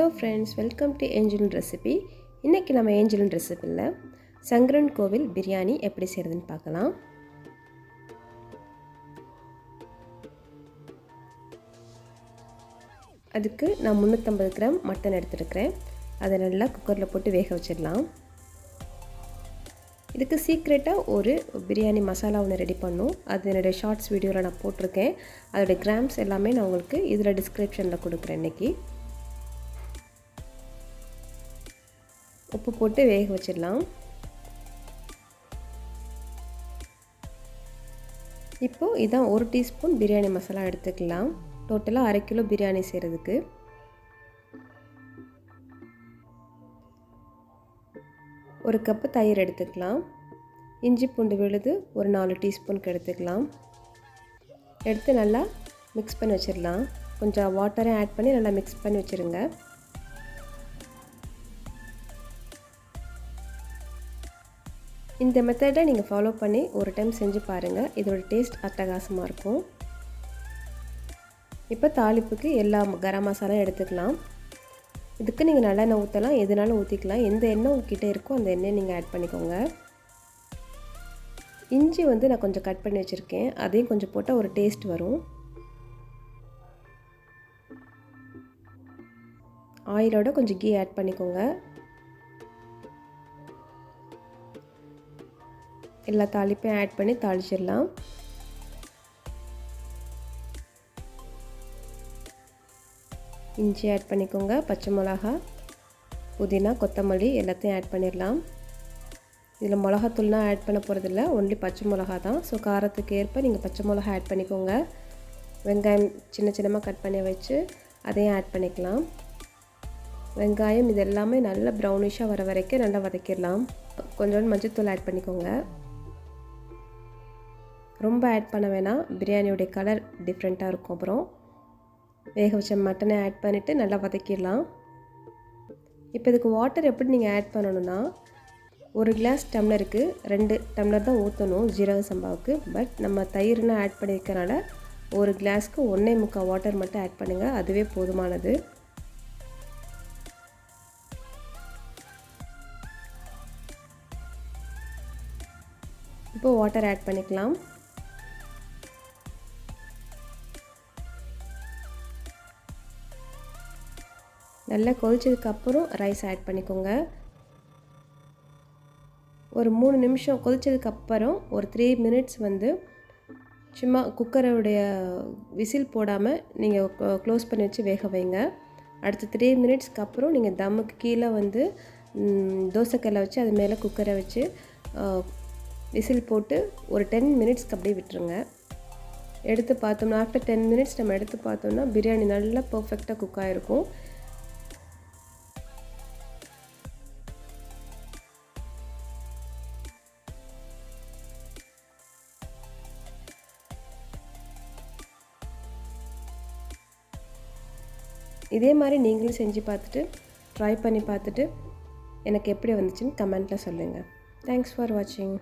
Hello friends, welcome to Angelin Recipe. இன்னைக்கு நம்ம ஏஞ்சலின் ரெசிபியில் சங்கரன் கோவில் பிரியாணி எப்படி செய்யறதுன்னு பார்க்கலாம். அதுக்கு நான் 350 கிராம் மட்டன் எடுத்துருக்கிறேன். அதை நல்லா குக்கரில் போட்டு வேக வச்சிடலாம். இதுக்கு சீக்ரெட்டாக ஒரு பிரியாணி மசாலா ஒன்று ரெடி பண்ணும். அது என்னுடைய ஷார்ட்ஸ் வீடியோவில் நான் போட்டிருக்கேன். அதோடய கிராம்ஸ் எல்லாமே நான் உங்களுக்கு இதில் டிஸ்கிரிப்ஷனில் கொடுக்குறேன். இன்றைக்கி உப்பு போட்டு வேக வச்சிடலாம். இப்போது இதான் 1 டீஸ்பூன் பிரியாணி மசாலா எடுத்துக்கலாம். டோட்டலாக 1/2 கிலோ பிரியாணி செய்கிறதுக்கு. ஒரு கப்பு தயிர் எடுத்துக்கலாம். இஞ்சி பூண்டு விழுது ஒரு 4 டீஸ்பூனுக்கு எடுத்துக்கலாம். எடுத்து நல்லா மிக்ஸ் பண்ணி வச்சிடலாம். கொஞ்சம் வாட்டரை ஆட் பண்ணி நல்லா மிக்ஸ் பண்ணி வச்சுருங்க. இந்த மெத்தடை நீங்கள் ஃபாலோ பண்ணி ஒரு டைம் செஞ்சு பாருங்கள். இதோட டேஸ்ட் அட்டகாசமாக இருக்கும். இப்போ தாளிப்புக்கு எல்லா கரம் மசாலா எடுத்துக்கலாம். இதுக்கு நீங்கள் நல்லெண்ணெய் ஊற்றலாம், எதுனாலும் ஊற்றிக்கலாம். எந்த எண்ணெய் உங்ககிட்ட இருக்கோ அந்த எண்ணெயை நீங்கள் ஆட் பண்ணிக்கோங்க. இஞ்சி நான் கொஞ்சம் கட் பண்ணி வச்சுருக்கேன். அதையும் கொஞ்சம் போட்டால் ஒரு டேஸ்ட் வரும். ஆயிலோட கொஞ்சம் கீ ஆட் பண்ணிக்கோங்க. எல்லா தாளிப்பையும் ஆட் பண்ணி தாளிச்சிடலாம். இஞ்சி ஆட் பண்ணிக்கோங்க. பச்சை மிளகா, புதினா, கொத்தமல்லி எல்லாத்தையும் ஆட் பண்ணிடலாம். இதில் மிளகாத்தூள்லாம் ஆட் பண்ண போகிறதில்ல, ஒன்லி பச்சை மிளகா தான். ஸோ காரத்துக்கு ஏற்ப நீங்கள் பச்சை மிளகா ஆட் பண்ணிக்கோங்க. வெங்காயம் சின்ன சின்னமாக கட் பண்ணி வச்சு அதையும் ஆட் பண்ணிக்கலாம். வெங்காயம் இது எல்லாமே நல்லா ப்ரௌனிஷாக வர வரைக்கும் நல்லா வதக்கிடலாம். கொஞ்சோண்டு மஞ்சள்தூள் ஆட் பண்ணிக்கோங்க. ரொம்ப ஆட் பண்ண வேணாம், பிரியாணியோடைய கலர் டிஃப்ரெண்ட்டாக இருக்கும். அப்புறம் வேக வச்ச மட்டனை ஆட் பண்ணிவிட்டு நல்லா வதக்கிடலாம். இப்போ இதுக்கு வாட்டர் எப்படி நீங்கள் ஆட் பண்ணணுன்னா, 1 கிளாஸ் டம்ளருக்கு 2 டம்ளர் தான் ஊற்றணும் ஜீரக சம்பாவுக்கு. பட் நம்ம தயிர்னு ஆட் பண்ணியிருக்கனால 1 கிளாஸ்க்கு 1.25 வாட்டர் மட்டும் ஆட் பண்ணுங்கள். அதுவே போதுமானது. இப்போது வாட்டர் ஆட் பண்ணிக்கலாம். நல்லா கொதிச்சதுக்கப்புறம் ரைஸ் ஆட் பண்ணிக்கோங்க. ஒரு 3 நிமிஷம் கொதிச்சதுக்கப்புறம் ஒரு 3 மினிட்ஸ் சும்மா குக்கரோடைய விசில் போடாமல் நீங்கள் க்ளோஸ் பண்ணி வச்சு வேக வைங்க. அடுத்த 3 மினிட்ஸ்க்கு அப்புறம் நீங்கள் தம்முக்கு கீழே தோசைக்கல்லை வச்சு அது மேலே குக்கரை வச்சு விசில் போட்டு ஒரு 10 மினிட்ஸ்க்கு அப்படியே விட்டுருங்க. எடுத்து பார்த்தோம்னா ஆஃப்டர் 10 மினிட்ஸ் நம்ம எடுத்து பார்த்தோம்னா பிரியாணி நல்லா பர்ஃபெக்டாக குக் ஆகிருக்கும். இதே மாதிரி நீங்களும் செஞ்சு பார்த்துட்டு ட்ரை பண்ணி பார்த்துட்டு எனக்கு எப்படி வந்துச்சுன்னு கமெண்ட்டில் சொல்லுங்கள். தேங்க்ஸ் ஃபார் வாட்சிங்.